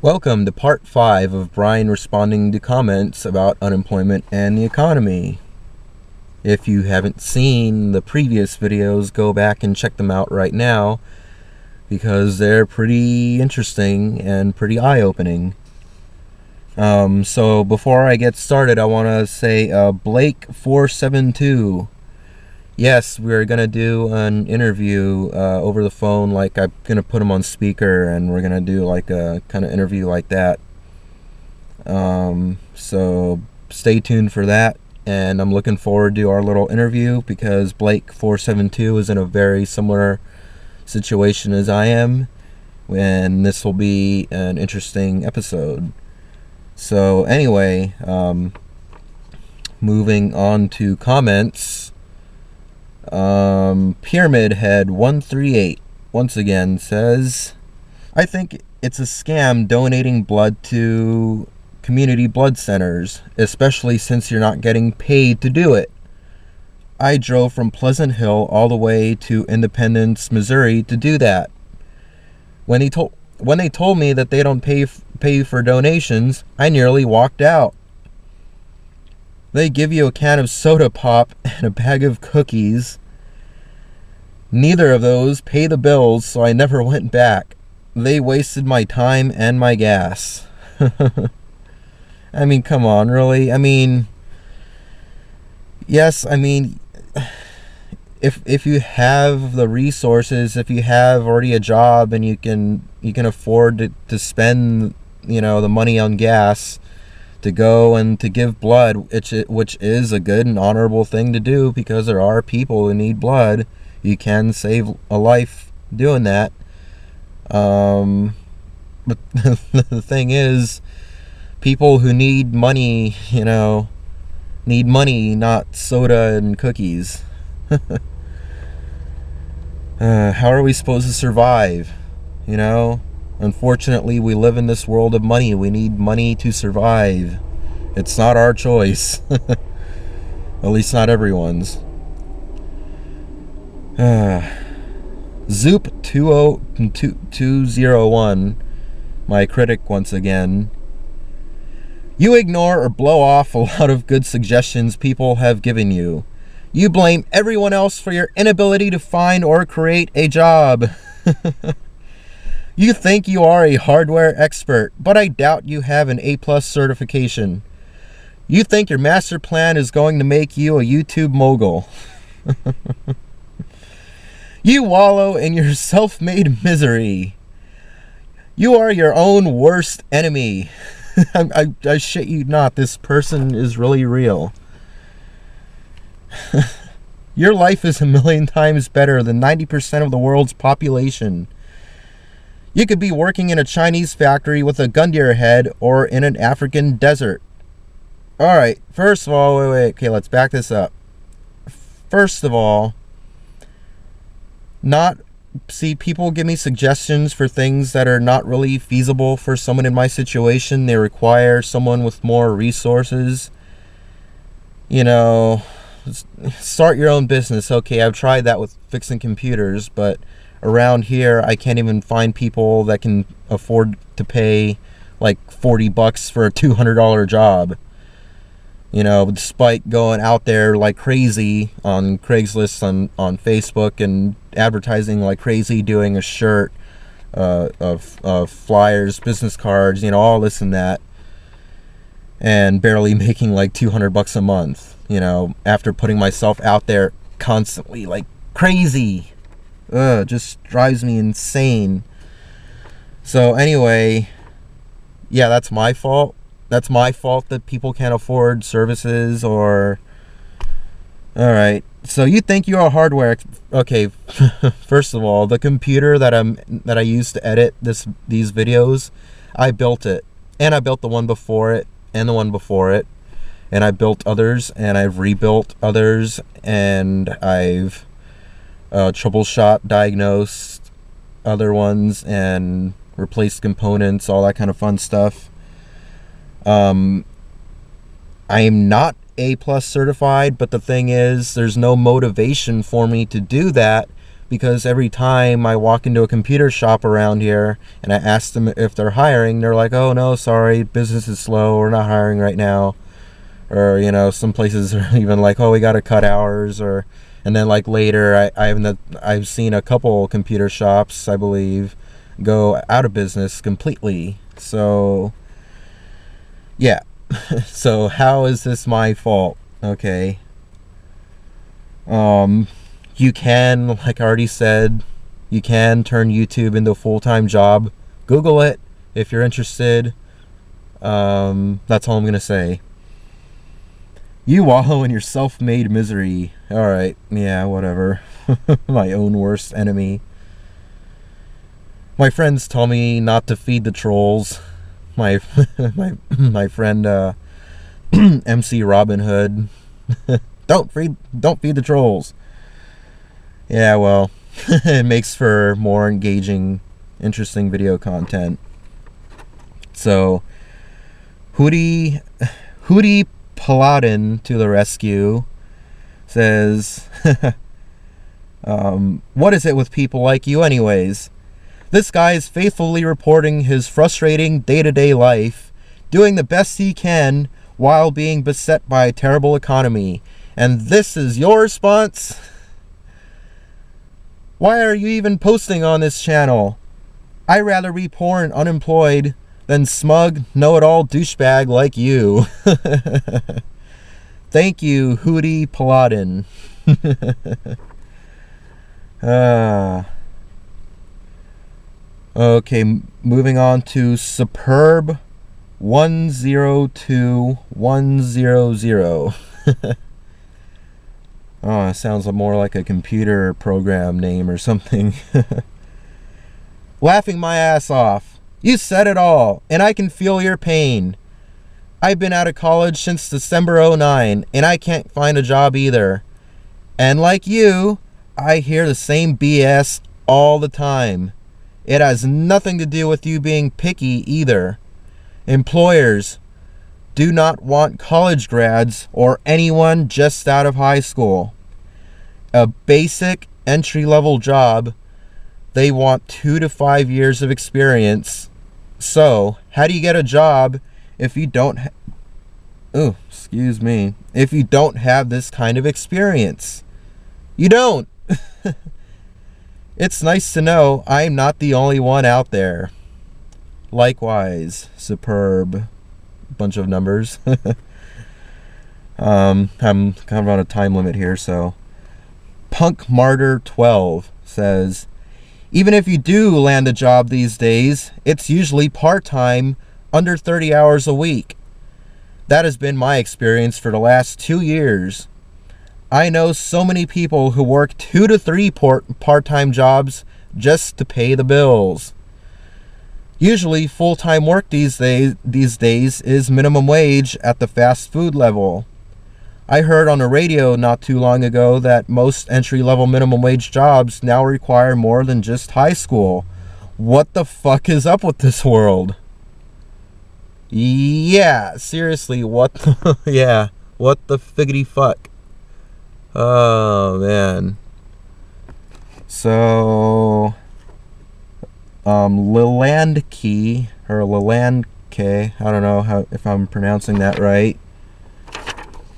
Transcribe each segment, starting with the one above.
Welcome to part 5 of Brian responding to comments about unemployment and the economy. If you haven't seen the previous videos, go back and check them out right now because they're pretty interesting and pretty eye-opening. So before I get started, I want to say Blake472. Yes, we're going to do an interview over the phone. Like, I'm going to put him on speaker and we're going to do like a kind of interview like that. So stay tuned for that. And I'm looking forward to our little interview because Blake472 is in a very similar situation as I am. And this will be an interesting episode. So anyway, moving on to comments. PYRAMIDHEAD 138 once again says, I think it's a scam donating blood to community blood centers, especially since you're not getting paid to do it. I drove from Pleasant Hill all the way to Independence, Missouri to do that. When they told me that they don't pay for donations, I nearly walked out. They give you a can of soda pop and a bag of cookies. Neither of those pay the bills, so I never went back. They wasted my time and my gas. I mean, come on, really? I mean, yes, I mean, if you have the resources, if you have already a job and you can afford to spend, the money on gas to go and to give blood, which is a good and honorable thing to do because there are people who need blood. You can save a life doing that. But the thing is, people who need money, need money, not soda and cookies. How are we supposed to survive? Unfortunately, we live in this world of money. We need money to survive. It's not our choice. At least not everyone's. Zoop20201, my critic once again. You ignore or blow off a lot of good suggestions people have given you. You blame everyone else for your inability to find or create a job. You think you are a hardware expert, but I doubt you have an A+ certification. You think your master plan is going to make you a YouTube mogul. You wallow in your self-made misery. You are your own worst enemy. I shit you not, this person is really real. Your life is a million times better than 90% of the world's population. You could be working in a Chinese factory with a gun to your head or in an African desert. Alright, first of all, wait, okay, let's back this up. First of all, people give me suggestions for things that are not really feasible for someone in my situation. They require someone with more resources. Start your own business. Okay, I've tried that with fixing computers, but around here I can't even find people that can afford to pay like $40 for a $200 job. Despite going out there like crazy on Craigslist, on Facebook, and advertising like crazy, doing a shirt, of flyers, business cards, all this and that, and barely making like $200 a month, after putting myself out there constantly like crazy. Just drives me insane. So anyway, yeah, that's my fault. That's my fault that people can't afford services or... Alright, so you think you're a hardware... Okay, first of all, the computer that I use to edit these videos, I built it. And I built the one before it, and the one before it. And I built others, and I've rebuilt others, and I've troubleshot, diagnosed other ones, and replaced components, all that kind of fun stuff. I am not A+ certified, but the thing is, there's no motivation for me to do that because every time I walk into a computer shop around here and I ask them if they're hiring, they're like, oh no, sorry, business is slow, we're not hiring right now. Or, you know, some places are even like, oh, we got to cut hours. Or, and then like later, I've seen a couple computer shops, I believe, go out of business completely. So yeah. So how is this my fault? Okay. You can, like I already said, you can turn YouTube into a full-time job. Google it if you're interested. That's all I'm gonna say. You wallow in your self-made misery. Alright, yeah, whatever. My own worst enemy. My friends tell me not to feed the trolls. My friend MC Robin Hood. Don't feed the trolls. Yeah, well, it makes for more engaging, interesting video content. So, HOOTIEPALADIN to the rescue says, what is it with people like you anyways? This guy is faithfully reporting his frustrating day-to-day life, doing the best he can while being beset by a terrible economy. And this is your response? Why are you even posting on this channel? I'd rather be poor and unemployed than smug, know-it-all douchebag like you. Thank you, HOOTIEPALADIN. Okay, moving on to Superb 102100. Oh, it sounds more like a computer program name or something. Laughing my ass off. You said it all, and I can feel your pain. I've been out of college since December 2009, and I can't find a job either. And like you, I hear the same BS all the time. It has nothing to do with you being picky either. Employers do not want college grads or anyone just out of high school. A basic entry-level job, they want 2 to 5 years of experience. So, how do you get a job if you don't if you don't have this kind of experience? You don't. It's nice to know I'm not the only one out there. Likewise, Superb. Bunch of numbers. I'm kind of on a time limit here, so PUNKMARTYR 12 says, even if you do land a job these days, it's usually part-time, under 30 hours a week. That has been my experience for the last 2 years. I know so many people who work 2 to 3 part-time jobs just to pay the bills. Usually full-time work these days is minimum wage at the fast food level. I heard on the radio not too long ago that most entry-level minimum wage jobs now require more than just high school. What the fuck is up with this world? Yeah, seriously, what the, yeah, what the figgity fuck? Oh, man. So, LELANDKE, or LELANDKE, I don't know if I'm pronouncing that right,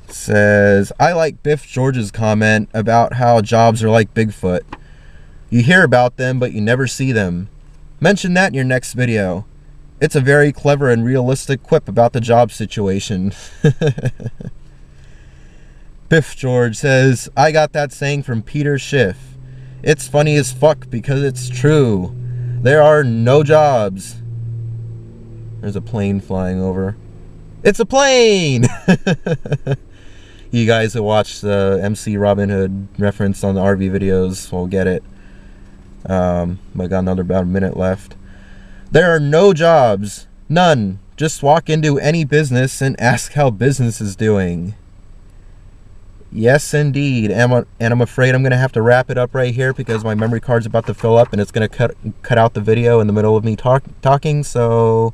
says, I like Biff George's comment about how jobs are like Bigfoot. You hear about them, but you never see them. Mention that in your next video. It's a very clever and realistic quip about the job situation. Biff George says, I got that saying from Peter Schiff. It's funny as fuck because it's true. There are no jobs. There's a plane flying over. It's a plane! You guys who watch the MC Robin Hood reference on the RV videos will get it. I got another about a minute left. There are no jobs. None. Just walk into any business and ask how business is doing. Yes, indeed. And I'm afraid I'm going to have to wrap it up right here because my memory card's about to fill up and it's going to cut out the video in the middle of me talking. So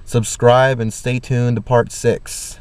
subscribe and stay tuned to part 6.